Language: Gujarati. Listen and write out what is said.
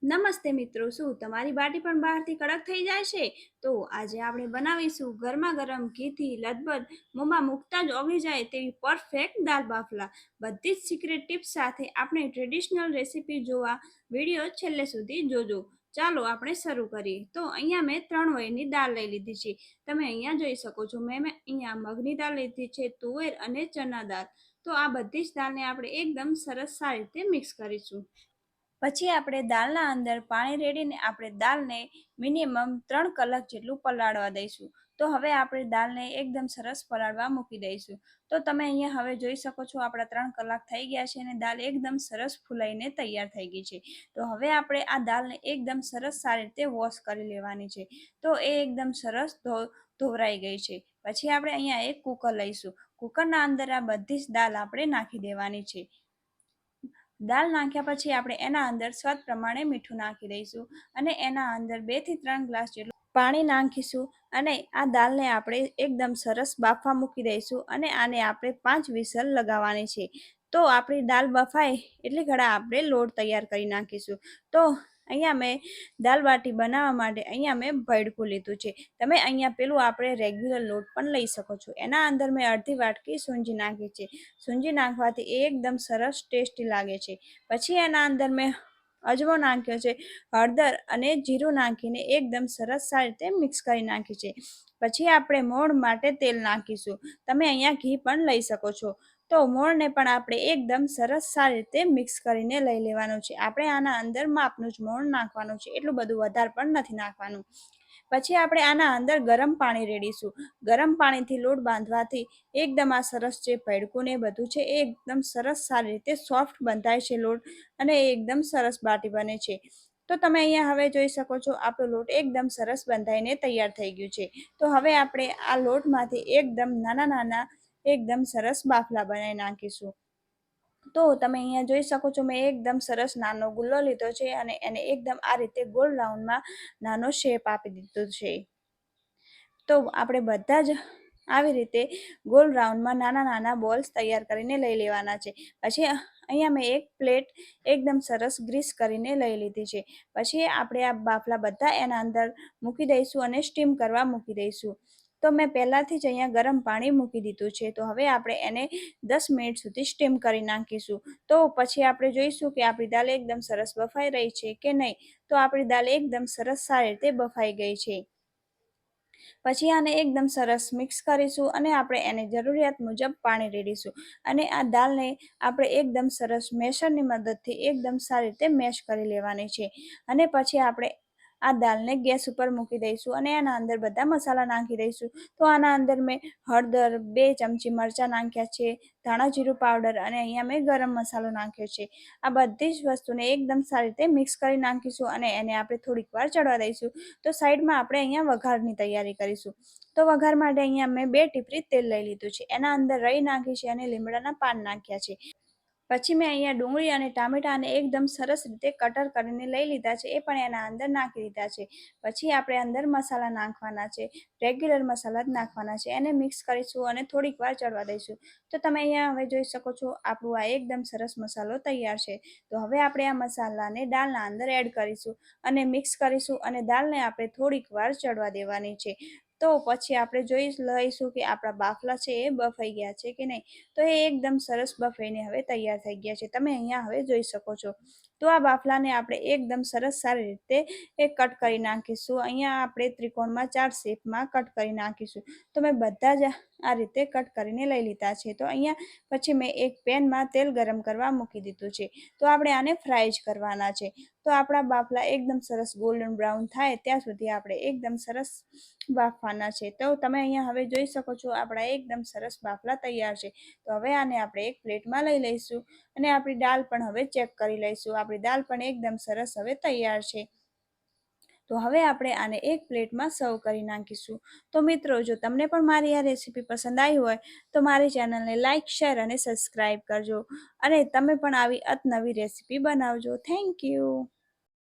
નમસ્તે મિત્રો, શું તમારી બાટી પણ બહારથી કડક થઈ જાય છે? તો આજે આપણે બનાવીશું ગરમા ગરમ ઘીથી લથબથ મોંમાં મૂકતા જ ઓગળી જાય તેવી પરફેક્ટ દાલ બાફલા. બધી જ સિક્રેટ ટિપ્સ સાથે આપણે ટ્રેડિશનલ રેસીપી જોવા વિડીયો છેલ્લે સુધી જોજો. ચાલો આપણે શરૂ કરીએ. તો અહીંયા મેં 3 વયની દાળ લઈ લીધી છે. તમે અહીંયા જોઈ શકો છો મેં અહીંયા મગની દાળ લીધી છે, તુવેર અને ચના દાળ. તો આ બધી જ દાળને આપણે એકદમ સરસ સારી રીતે મિક્સ કરીશું. પછી આપણે દાળના અંદર પાણી રેડીને આપણે દાળને મિનિમમ 3 કલાક જેટલું પલાળવા દઈશું. તો હવે આપણે દાળને એકદમ સરસ પલાળવા મૂકી દઈશું. તો તમે અહીંયા હવે જોઈ શકો છો આપણા 3 કલાક થઈ ગયા છે અને દાળ એકદમ સરસ ફૂલાઈને તૈયાર થઈ ગઈ છે. તો હવે આપણે આ દાળને એકદમ સરસ સારી રીતે વોશ કરી લેવાની છે. તો એ એકદમ સરસ ધોવરાઈ ગઈ છે. પછી આપણે અહીંયા એક કુકર લઈશું. કુકરના અંદર આ બધી જ દાળ આપણે નાખી દેવાની છે. દાળ નાખ્યા પછી આપણે એના અંદર સ્વાદ પ્રમાણે મીઠું નાખી દઈશું અને એના અંદર 2 થી 3 ગ્લાસ જેટલું પાણી નાખીશું અને આ દાળને આપણે એકદમ સરસ બાફવા મૂકી દઈશું અને આને આપણે 5 વિસલ લગાવવાની છે. તો આપણી દાળ બફાય એટલી ઘડા આપણે લોટ તૈયાર કરી નાખીશું. તો અહીંયા મેં દાલ બાટી બનાવવા માટે અહીંયા મેં ભડકું લીધું છે. તમે અહીંયા પેલું આપણે રેગ્યુલર લોટ પણ લઈ શકો છો. એના અંદર મેં અડધી વાટકી સૂંજી નાખી છે. સૂંજી નાખવાથી એ એકદમ સરસ ટેસ્ટી લાગે છે. પછી એના અંદર મેં અજમો નાખ્યો છે, હળદર અને જીરું નાખીને એકદમ સરસ સારી રીતે મિક્સ કરી નાખી છે. પછી આપણે મોણ માટે તેલ નાખીશું. તમે અહીંયા ઘી પણ લઈ શકો છો. તો મોણને પણ આપણે એકદમ સરસ સારી રીતે મિક્સ કરીને લઈ લેવાનું છે. આપણે આના અંદર માપનું જ મોણ નાખવાનું છે, એટલું બધું વધારે પણ નથી નાખવાનું. પછી આપણે આના અંદર ગરમ પાણી રેડીશું. ગરમ પાણીથી લોટ બાંધવાથી એકદમ આ સરસ જે ભડકું ને બધું છે એ એકદમ સરસ સારી રીતે સોફ્ટ બંધાય છે લોટ અને એકદમ સરસ બાટી બને છે. તો તમે અહીંયા હવે જોઈ શકો છો આપણો લોટ એકદમ સરસ બંધાઈને તૈયાર થઈ ગયું છે. તો હવે આપણે આ લોટમાંથી એકદમ નાના નાના એકદમ સરસ બાફલા બનાવી નાખીશું. તો તમે અહીંયા જોઈ શકો છો મેં એકદમ સરસ નાનો ગુલ્લો લીધો છે અને એને એકદમ આ રીતે ગોળ રાઉન્ડમાં નાનો શેપ આપી દીધો છે. તો આપણે બધા જ આવી રીતે ગોળ રાઉન્ડમાં નાના નાના બોલ્સ તૈયાર કરીને લઈ લેવાના છે. પછી અહીંયા મેં એક પ્લેટ એકદમ સરસ ગ્રીસ કરીને લઈ લીધી છે. પછી આપણે આ બાફલા બધા એના અંદર મૂકી દઈશું અને સ્ટીમ કરવા મૂકી દઈશું. તો મેં પહેલાંથી જ અહીંયા ગરમ પાણી મૂકી દીધું છે. તો હવે આપણે એને 10 મિનિટ સુધી સ્ટીમ કરી નાખીશું. તો પછી આપણે જોઈશું કે આપણી દાળ એકદમ સરસ બફાઈ રહી છે કે નહીં. તો આપણી દાળ એકદમ સરસ સારી રીતે બફાઈ ગઈ છે. પછી આને એકદમ સરસ મિક્સ કરીશું અને આપણે એને જરૂરિયાત મુજબ પાણી રેડીશું અને આ દાળને આપણે એકદમ સરસ મેશરની મદદથી એકદમ સારી રીતે મેશ કરી લેવાની છે. અને પછી આપણે આ દાળને ગેસ ઉપર મૂકી દઈશું અને એના અંદર બધા મસાલા નાખી દઈશું. તો આના અંદર મેં હળદર, 2 ચમચી મરચાં નાખ્યા છે, ધાણા જીરું પાવડર અને અહીંયા મેં ગરમ મસાલો નાખ્યો છે. આ બધી જ વસ્તુને એકદમ સારી રીતે મિક્સ કરી નાખીશું અને એને આપણે થોડીક વાર ચડવા દઈશું. તો સાઈડમાં આપણે અહીંયા વઘારની તૈયારી કરીશું. તો વઘાર માટે અહીંયા મેં 2 ટીપરી તેલ લઈ લીધું છે. એના અંદર રાઈ નાખી છે અને લીમડાના પાન નાખ્યા છે. પછી મેં અહીંયા ડુંગળી અને ટામેટાને એકદમ સરસ રીતે કટર કરીને લઈ લીધા છે, એ પણ એના અંદર નાખી દીધા છે. પછી આપણે અંદર મસાલા નાખવાના છે, રેગ્યુલર મસાલા જ નાખવાના છે. એને મિક્સ કરીશું અને થોડીક વાર ચડવા દઈશું. તો તમે અહીંયા હવે જોઈ શકો છો આપણું આ એકદમ સરસ મસાલો તૈયાર છે. તો હવે આપણે આ મસાલાને દાળના અંદર એડ કરીશું અને મિક્સ કરીશું અને દાળને આપણે થોડીક વાર ચડવા દેવાની છે. તો પછી આપણે જોઈ લઈશું કે આપણા બાફલા છે એ બફાઈ ગયા છે કે નહીં. તો એ એકદમ સરસ બફાઈને હવે તૈયાર થઈ ગયા છે. તમે અહીંયા હવે જોઈ શકો છો. તો આ બાફલાને આપણે એકદમ સરસ સારી રીતે કટ કરી નાખીશું. અહીંયા આપણે ત્રિકોણમાં 4 શેપમાં કટ કરી નાખીશું. તો મેં બધા જ આ રીતે કટ કરીને લઈ લીધા છે. તો અહીંયા પછી મેં એક પેનમાં તેલ ગરમ કરવા મૂકી દીધું છે. તો આપણે આને ફ્રાય જ કરવાના છે. તો આપણા બાફલા એકદમ સરસ ગોલ્ડન બ્રાઉન થાય ત્યાં સુધી આપણે એકદમ સરસ બાફવાના છે. તો તમે અહીંયા હવે જોઈ શકો છો આપણા એકદમ સરસ બાફલા તૈયાર છે. તો હવે આને આપણે એક પ્લેટમાં લઈ લઈશું અને આપણી દાળ પણ હવે ચેક કરી લઈશું. આપણી દાળ પણ એકદમ સરસ હવે તૈયાર છે. તો હવે આપણે આને એક પ્લેટમાં સર્વ કરી નાખીશું. તો મિત્રો, જો તમને પણ મારી આ રેસીપી પસંદ આવી હોય તો મારી ચેનલને લાઇક, શેર અને સબસ્ક્રાઈબ કરજો અને તમે પણ આવી અતનવી રેસીપી બનાવજો. Thank you.